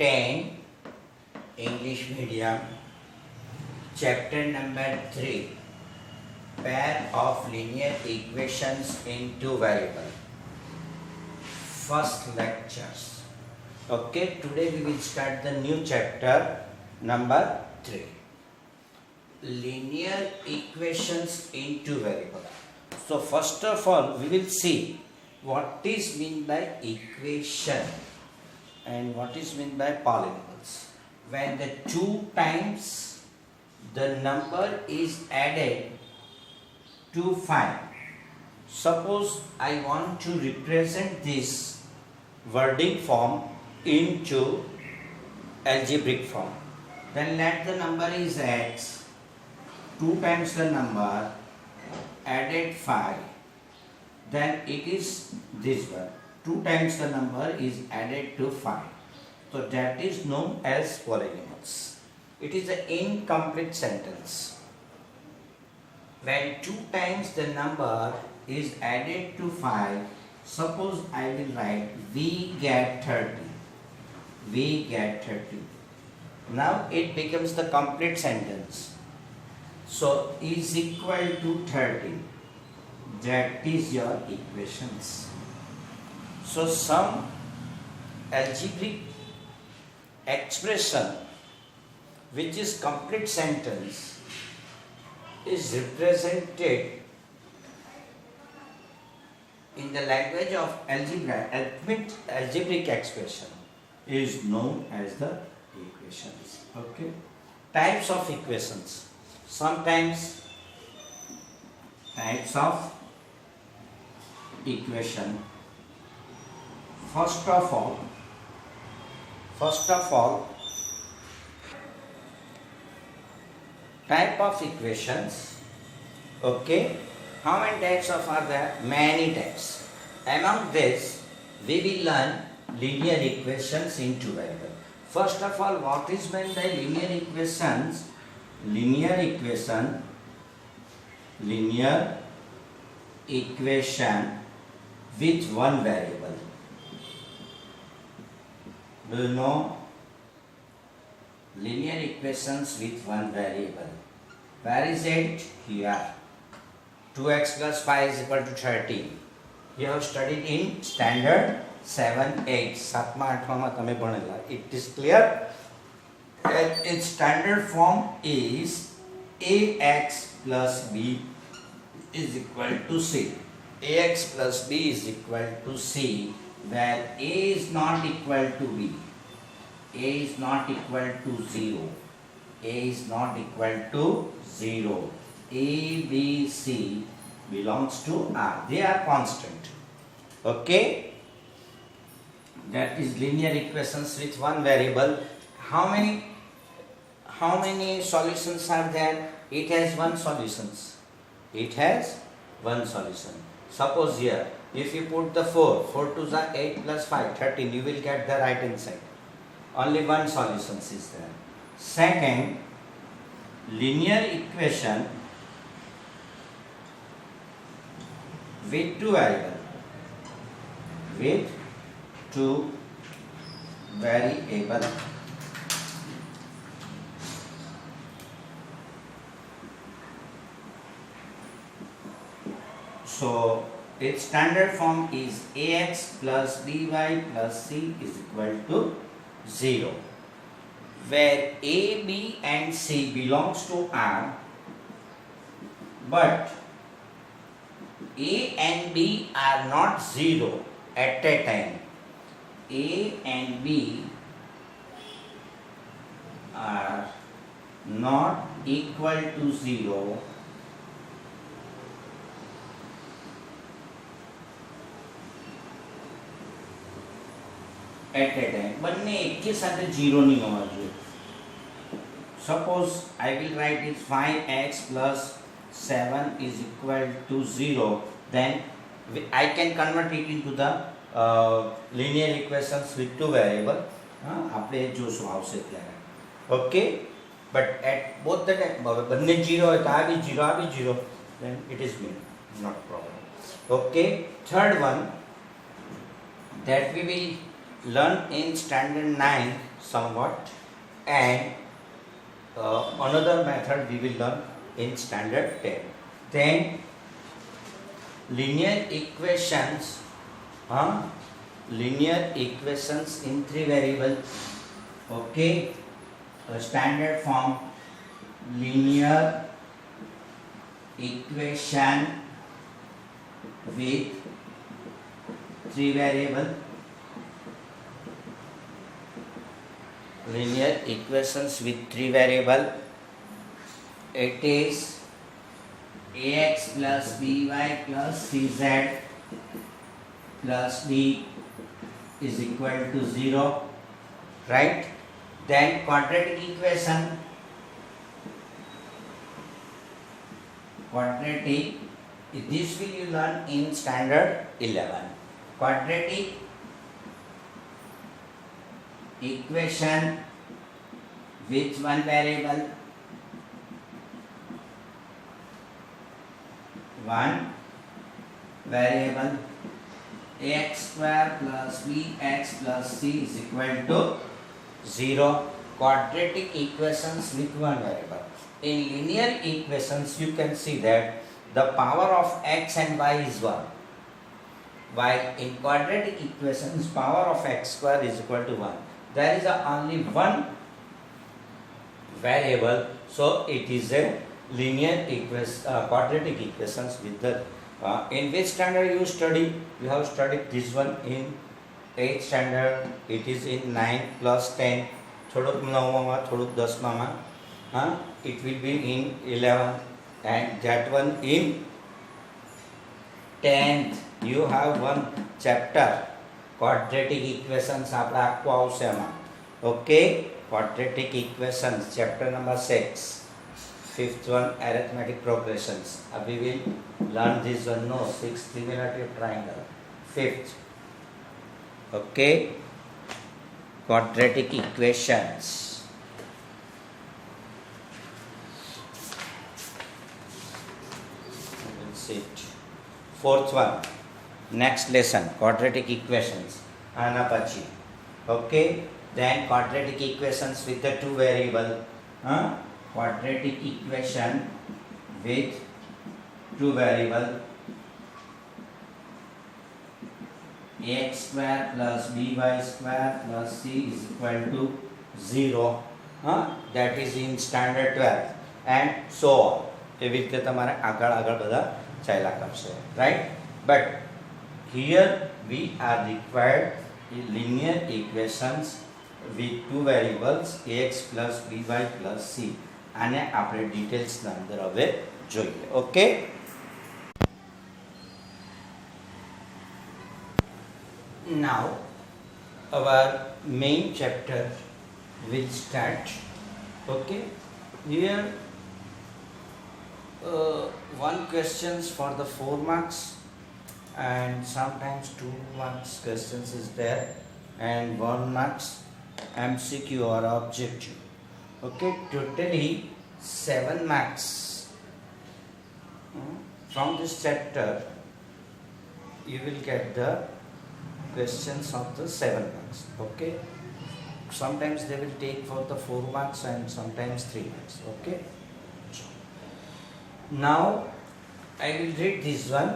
10 English medium, chapter number 3, pair of linear equations in two variables. First lectures. Okay, today we will start the new chapter number 3. Linear equations in two variables. So first of all we will see what is meant by equation and what is meant by polynomials. When the 2 times the number is added to 5. Suppose I want to represent this wording form into algebraic form. Then let the number is x, 2 times the number added 5. Then it is this one. 2 times the number is added to 5. So that is known as polynomials. It is an incomplete sentence. When 2 times the number is added to 5, suppose I will write we get 30. We get 30. Now it becomes the complete sentence. So is equal to 30. That is your equations. So some algebraic expression which is complete sentence is represented in the language of algebra. Algebraic expression is known as the equations. Okay. Types of equations. Sometimes types of equation. First of all, type of equations. Okay, how many types are there? Many types. Among this, we will learn linear equations in two variables. First of all, what is meant by linear equations? Linear equation with one variable. Do you know linear equations with one variable? Where is it? Here. 2x plus 5 is equal to 30. You have studied in standard 7, 8. 7, 8 માં તમે ભણેલા. It is clear? And its standard form is ax plus b is equal to c. Ax plus b is equal to c, where a is not equal to b. A is not equal to 0. A is not equal to 0. A, B, C belongs to R. They are constant. Okay? That is linear equations with one variable. How many solutions are there? It has one solution. It has one solution. Suppose here, if you put the 4 to the 8 plus 5, 13, you will get the right hand side. Only one solution is there. Second, linear equation with two variables. With two variables. So its standard form is ax plus by plus c is equal to 0, where a, b and c belongs to R, but a and b are not 0 at a time. A and b are not equal to 0 at a time. બંને એકી સાથે 0 નહીં હોવા જોઈએ. Suppose I will write it 5x plus 7 is equal to 0. Then I can convert it into the linear equations with two variables. આપણે જોશું આવશે ત્યારે. Okay? But at both the time, બંને 0 હોય તો આ બી 0, then it is mean. Not a problem. Okay? Third one that we will learn in standard 9 somewhat, and another method we will learn in standard 10. Then linear equations, linear equations in 3 variable. Okay, a standard form linear equation with 3 variable. Linear equations with 3 variable. It is ax plus by plus cz plus d is equal to 0, right? Then quadratic equation, this will you learn in standard 11. Quadratic equation with 1 variable, ax square plus bx plus c is equal to 0. Quadratic equations with 1 variable. In linear equations, you can see that the power of x and y is 1. While in quadratic equations, power of x square is equal to 1. There is only one variable, so it is a linear quadratic equations with the in which standard you study? You have studied this one in 8th standard. It is in 9 plus 10. થોડુંક 9માં થોડુંક 10માં it will be in 11, and that one in 10th. You have one chapter quadratic equations આપણે આખું આવશે એમાં. Okay, quadratic equations chapter number 6. 5th one arithmetic progressions. We will learn this one. No, 6th trigonometric triangle. 5th. Okay, quadratic equations. We'll see it. 4th one, next lesson, quadratic equations. Ana pachi. Okay, then quadratic equations with the 2 variable. Quadratic equation with 2 variable, ax square plus by square plus c is equal to 0. That is in standard 12, and so on. એવી રીતે તમારે આગળ બધા ચાલ્યા કરશે, right? But here we are required linear equations with 2 variables ax plus by plus c. આને આપણે ડિટેલ્સના અંદર હવે જોઈએ. Okay, now our main chapter will start. Okay, here one questions for the 4 marks, and sometimes 2 marks questions is there, and 1 marks MCQ or objective. Okay, totally 7 marks from this chapter. You will get the questions of the 7 marks. Okay, sometimes they will take for the 4 marks and sometimes 3 marks. Okay, now I will read this one,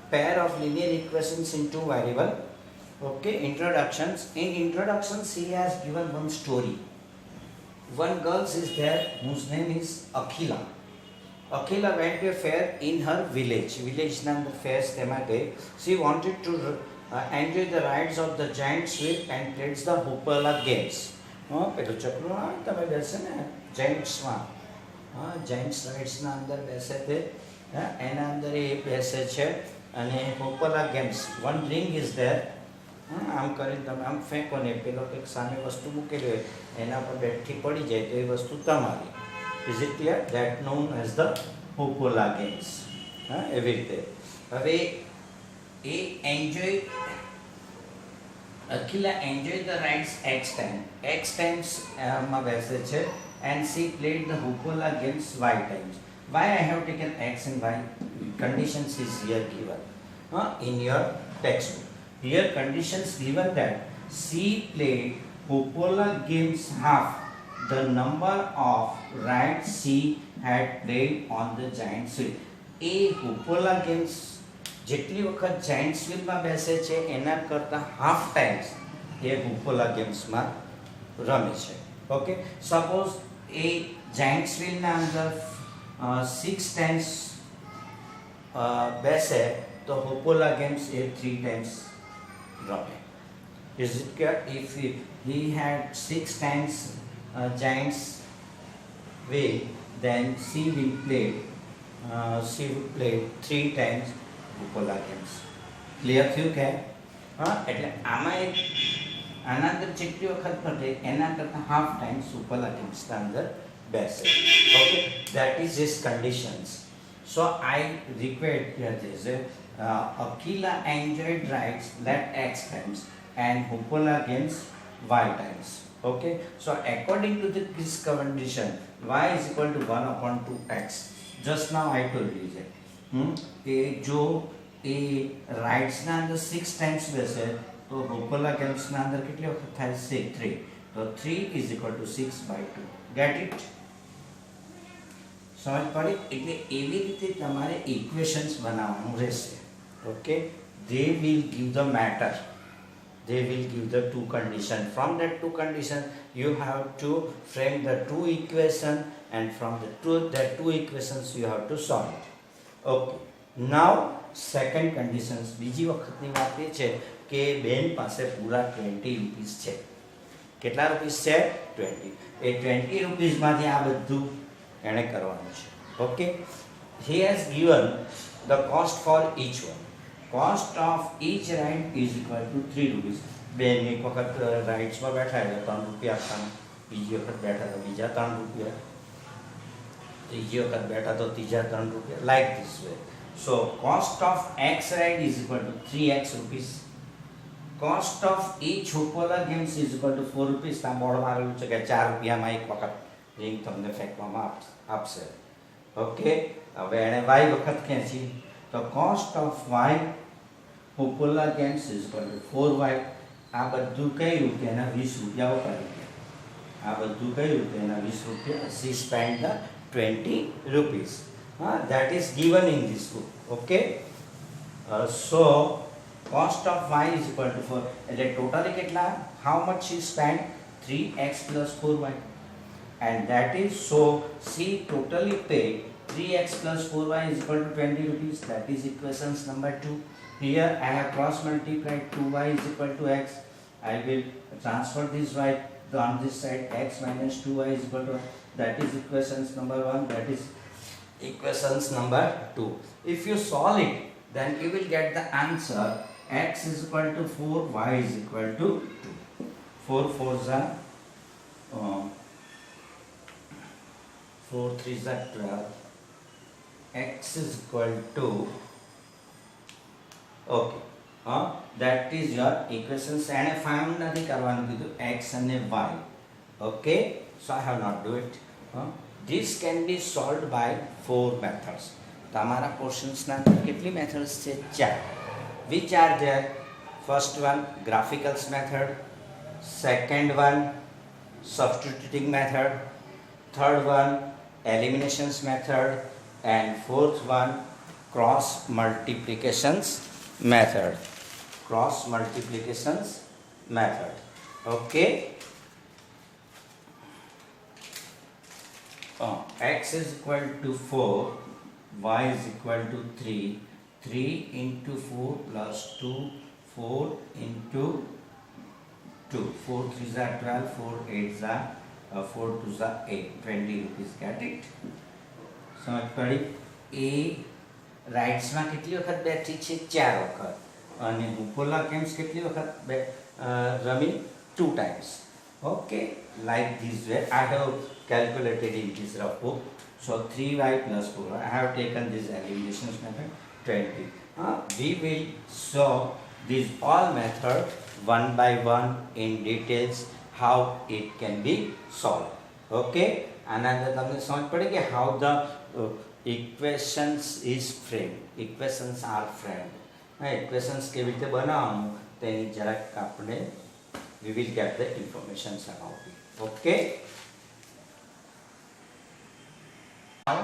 pair of linear equations in 2 variable. Okay, introductions. In introductions he has given one story. One girl is there whose name is Akhila. Akhila went to a fair in her village. Village number fairs tema gayi. She wanted to enjoy the rides of the giant sweep and plays the Hoopla games. પેલું ચકલું તમે બેસે ને જેન્ટ્સમાં, gents રાઇડ્સના અંદર બેસે તે એના અંદર એ બેસે છે અને hoopla games. One ring is there. આમ કરીને તમે આમ ફેંકો ને પેલો કંઈક સામે વસ્તુ મૂકેલી હોય એના પર બેઠી પડી જાય તો એ વસ્તુ તમારી. Is it clear? That known as the hoopla games. એવી રીતે હવે એ enjoy, Akhila enjoyed the rides X times માં બેસે છે, and she played the Hoopla games Y times. Why I have taken X and Y? Conditions is here given in your textbook. Here conditions given that she played Hopola games half the number of rides she had played on the giant wheel. એ hoopla games જેટલી વખત Giants વ્હીલમાં બેસે છે એના કરતાં half times એ હોપોલા ગેમ્સમાં રમે છે. ઓકે, સપોઝ એ જાયન્ટ્સ વ્હીલના અંદર 6 ટાઈમ્સ બેસે તો હોપોલા ગેમ્સ એ 3 ટાઈમ્સ રમે. Is it clear? If he had 6 times giants wheel, then she would play 3 times Hopola games. Clear થયું કે હા, એટલે આમાં એક આના અંદર જેટલી વખત પડે એના કરતાં હાફ ટાઈમ Hopola gamesના અંદર બેસે. Okay, that is his conditions. So I required here this Akila enjoyed rides that X times and Hopola games y times. Okay, so according to this condition, y is equal to 1 upon 2x. Just now I told you that जो ए rides ना अंदर 6 times बेसे तो Hopola games ना अंदर कितने वक्त था 3, तो 3 is equal to 6/2. Get it? समझ पड़ी? એટલે એવી રીતે તમારે ઇક્વેશન્સ બનાવવાનું રહેશે. Okay, they will give the matter, they will give the two condition. From that two condition you have to frame the two equation, and from the two equations you have to solve it. Okay, now second conditions. બીજી વખતની વાત એ છે કે બેન પાસે પૂરા 20 rupees છે. કેટલા રૂપીસ છે? 20. એ 20 રૂપીસમાંથી આ બધું એણે કરવાનું છે. Okay, he has given the cost for each one. Cost of each ride is equal to 3 rupees. બેન એક વખત રાઇડ્સમાં બેઠા એટલે 3 રૂપિયા આપવાના, બીજી વખત બેઠા તો બીજા 3 રૂપિયા, ત્રીજી વખત બેઠા તો ત્રીજા 3 રૂપિયા, like this way. So cost of X ride is equal to 3x rupees. Cost of each Hopola games is equal to 4 rupees. ત્યાં બોર્ડ મારેલું છે કે 4 રૂપિયામાં એક વખત રિંગ તમને ફેંકવામાં આપશે. ઓકે, હવે એણે y વખત ખેંચી તો cost of y Hopola games is equal to 4y. આ બધું કહ્યું કે એના 20 રૂપિયા વપરાઈ ગયા. આ બધું કહ્યું કે એના 20 રૂપિયા. she spent the 20 rupees. That is given in this book. Okay, so cost of y is equal to 4. એટલે ટોટલી કેટલા, how much she spent? 3x plus 4y, and that is, so she totally paid 3x plus 4y is equal to 20 rupees. That is equations number 2. Here I have cross multiplied 2y is equal to x. I will transfer this y on this side, x minus 2y is equal to, that is equations number 1. That is equations number 2. If you solve it, then you will get the answer. X is equal to 4, y is equal to 2. 4 4s are 4 3s are 12. X is equal to, okay, that is your equations. and find નથી કરવાનું કીધું x અને y. Okay, so I have not do it. This can be solved by 4 methods. તમારા ક્વેશ્ચન્સના કેટલી methods છે? 4. Which are there? First one, graphicals method. Second one, substituting method. Third one, eliminations method. And fourth one, cross multiplications method. Cross multiplications method. Okay. X is equal to 4, y is equal to 3. 3 into 4 plus 2, 4 into 2. 4 3s are 12, 4 8s are 4 2s are 8. 20 rupees. Get it? સમજ પડી? એ રાઇડ્સમાં કેટલી વખત બેઠી છે? 4 વખત. અને Hopola games કેટલી વખત રમી? 2 times. Okay, like this way I have calculated in this rough book. So 3y plus 4, I have taken this eliminations method 20. We will solve this all method one by one in details how it can be solved. Okay, another તમને સમજ પડી કે how the equations is framed. Equations are framed. equations કેવી રીતે બનાવવાનું તેની જરાક આપણે we will get the information about it. Okay. Now,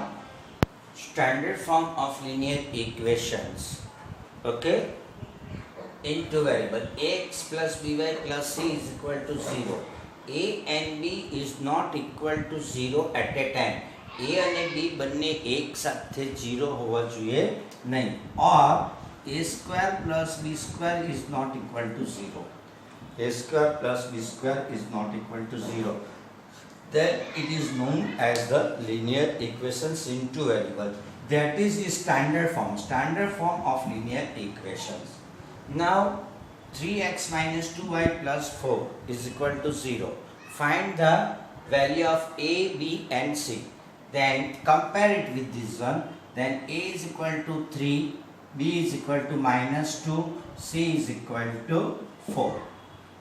standard form of linear equations. Okay. Into variable x plus by plus c is equal to 0. A and b is not equal to 0 at a time. A અને b બંને એક સાથે 0 હોવા જોઈએ નહીં. Or a square plus b square is not equal to 0. A square plus b square is not equal to 0. Then it is known as the linear equations into variable. That is the standard form of linear equations. Now 3x minus 2y plus 4 is equal to 0. Find the value of a, b and c. Then compare it with this one. Then a is equal to 3, b is equal to minus 2, c is equal to 4.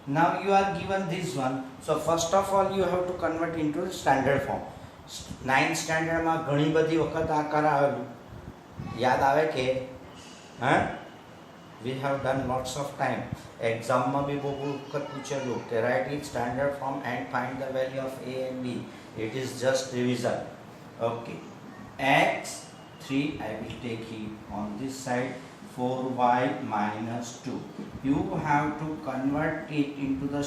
Now you are given this one. So first of all you have to convert into standard form. 9th standard માં ઘણી બધી વખત આ કરાવેલું. યાદ આવે કે? હા? We have done lots of time. Exam માં બી બહુ વખત પૂછેલું કે write in standard form and find the value of a and b. It is just revision. Okay. X 3 I will take it on this side. 4y minus 2. You have to convert it into the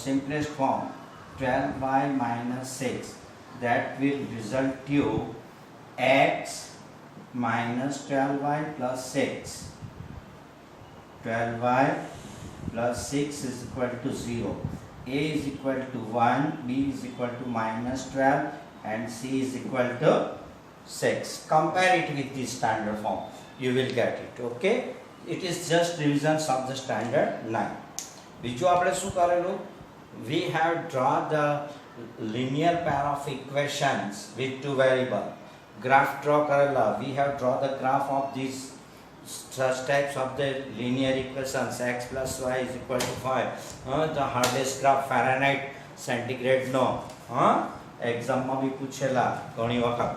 simplest form. 12y minus 6. That will result you x minus 12y plus 6. 12y plus 6 is equal to 0. A is equal to 1, b is equal to minus 12 and c is equal to 6. Compare it with the standard form. You will get it. Okay. It is just revisions of the standard 9. બીજું આપણે શું કરેલું? We have drawn the linear pair of equations with two variable. Graph draw કરેલા. We have drawn the graph of these such types of the linear equations. X plus y is equal to 5. The hardest graph Fahrenheit centigrade no. Exam માં બી પૂછેલા ઘણી વખત.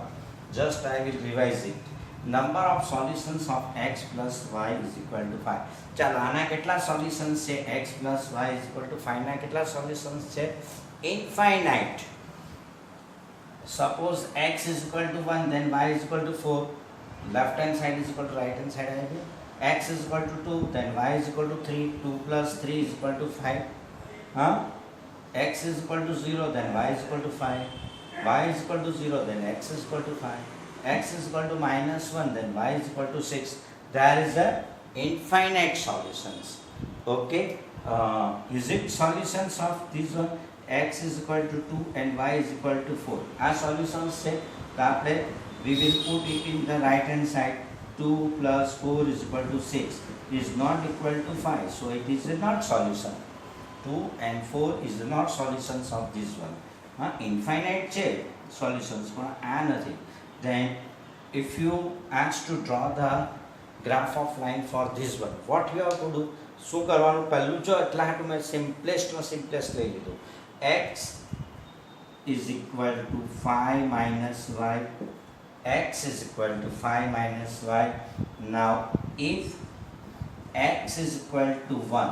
Just I will revise it. Number of solutions of x plus y is equal to 5. ચાલો આના કેટલા solutions છે? X plus y is equal to 5 ના કેટલા solutions છે? Infinite. Suppose x is equal to 1, then y is equal to 4. Left hand side is equal to right hand side. X is equal to 2, then y is equal to 3. 2 plus 3 is equal to 5. X is equal to 0, then y is equal to 5. Y is equal to 0, then x is equal to 5. X is equal to minus 1, then y is equal to 6. There is a infinite solutions. Okay. Is it solutions of this one? X is equal to 2 and y is equal to 4. Our solutions say we will put it in the right hand side. 2 plus 4 is equal to 6 is not equal to 5. So it is not solution. 2 and 4 is not solutions of this one. Infinite solutions. Then if you ask to draw the graph of line for this one, what you have to do? શું કરવાનું? પહેલું જો એટલા હાટુ મેં simplest લઈ લીધું. X is equal to 5 minus y. X is equal to 5 minus y. Now if x is equal to 1,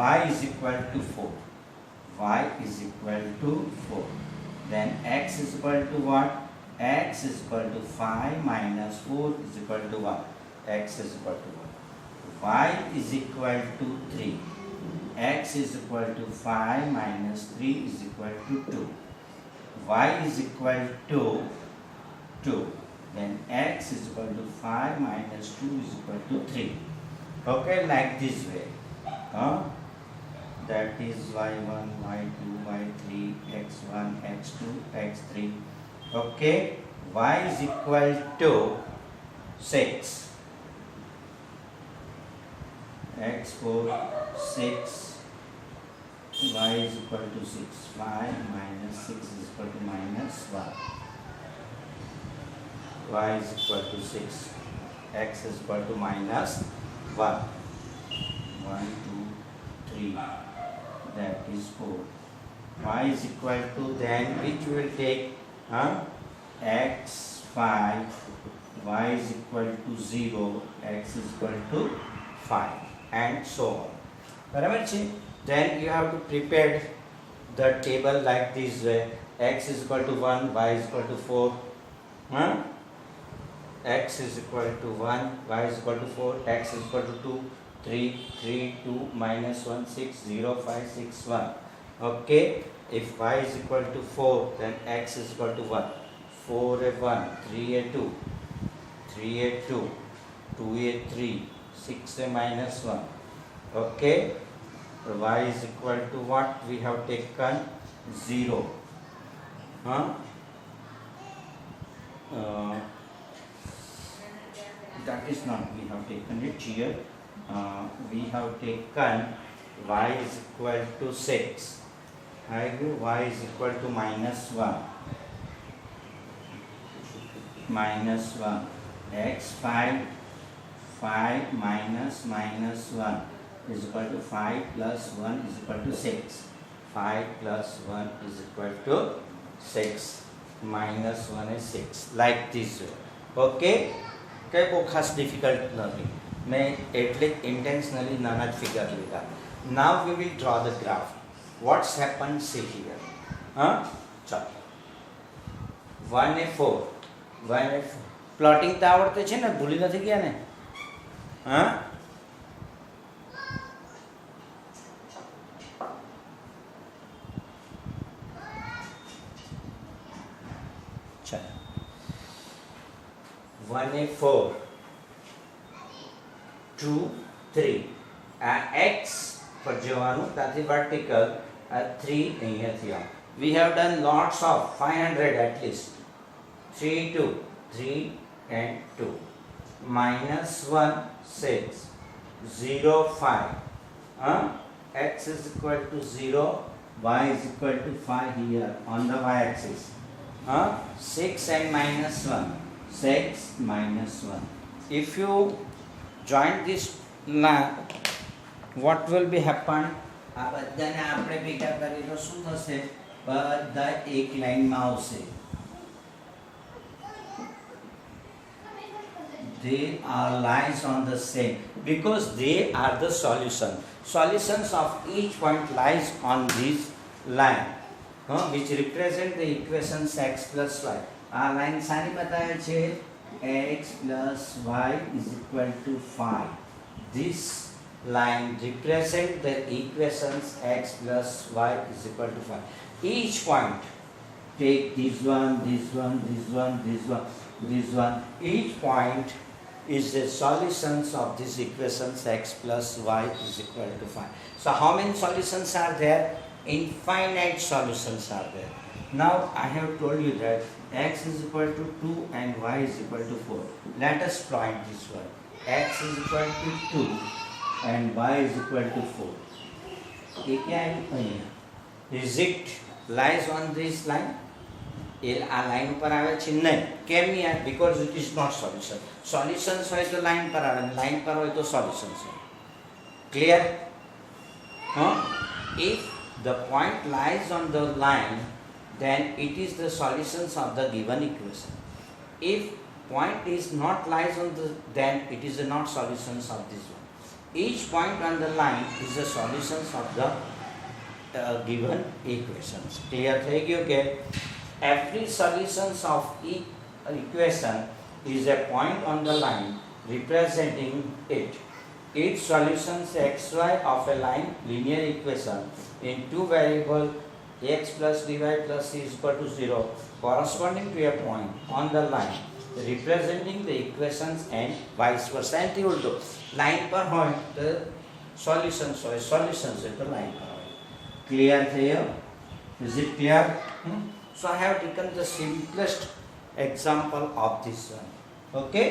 y is equal to 4. Y is equal to 4. Then x is equal to what? X is equal to 5 minus 4 is equal to 1. X is equal to 1. Y is equal to 3. X is equal to 5 minus 3 is equal to 2. Y is equal to 2. Then x is equal to 5 minus 2 is equal to 3. Okay, like this way. That is y1, y2, y3, x1, x2, x3. Okay, y is equal to 6. x4, 6. Y is equal to 6. 5 minus 6 is equal to minus 1. Y is equal to 6. X is equal to minus 1. 1, 2, 3. That is 4. Y is equal to, then which will take x5. Y is equal to 0. X is equal to 5. And so on. બરાબર છે. Then you have to prepare the table like this way. X is equal to 1, y is equal to 4. Huh? X is equal to 1, y is equal to 4, x is equal to 2, 3, 3, 2, minus 1, 6, 0, 5, 6, 1. Okay, if y is equal to 4, then x is equal to 1. 4a 1, 3a 2, 3a 2, 2a 3, 6a minus 1. Okay, y is equal to what? We have taken 0. Huh? That is not, we have taken it here. We have taken y is equal to 6. I give y is equal to minus 1. Minus 1. X 5. 5 minus 1 is equal to 5 plus 1 is equal to 6. 5 plus 1 is equal to 6. Minus 1 is 6. Like this way. Okay? કંઈ બહુ ખાસ difficult નથી. મેં એટલે intentionally નાના જ figure લીધા. Now we will draw the graph. What's happen see here. હા ચાલો 1a4 1a4 પ્લોટિંગ તો આવડતું છે ને, ભૂલી નથી ગયા ને? હા ચાલો 1a4 2 3 આ x પર જવાનું, ત્યાંથી વર્ટિકલ આ 3 અહીંયાથી આવ. We have done lots of 500 at least. 3 2 3 and 2 minus 1 6 0 5. X is equal to 0, y is equal to 5 here on the y axis. 6 and minus 1, 6 minus 1. If you join this line, what will be happen? આ બધાને આપણે ભેગા કરી તો શું થશે? બધા એક લાઈનમાં આવશે. They are lines on the same because they are the solution. Solutions of each point lies on this line, which represent the equations x plus y. આ લાઈન સારી બતાવે છે. X plus y is equal to 5. This line represent the equations x plus y is equal to 5. Each point, take this one, this one, this one, this one, this one. Each point is the solutions of these equations x plus y is equal to 5. So how many solutions are there? Infinite solutions are there. Now I have told you that x is equal to 2 and y is equal to 4. Let us point this one. X is equal to 2 and y is equal to 4. Is it lies on this line? આ line ઉપર આવે છે નહીં. કેમ યાર? Because it is not solution. Solutions હોય તો line પર આવે, લાઈન પર હોય તો સોલ્યુશન્સ હોય. Clear? If the point lies on the line, then it is the solutions of the given equation. If point is not lies on the, then it is not solutions of this one. Each point on the line is the solutions of the given equations. Clear થઈ ગયું કે every solutions of each equation is a point on the line representing it. Each solutions xy of a line linear equation in two variable x plus dy plus c is equal to 0 corresponding to a point on the line representing the equations and vice versa. એનાથી ઉલટો line પર હોય તો solutions હોય, solutions હોય તો line પર હોય. Clear થયો? Is it clear? So I have taken the simplest example of this one. Okay?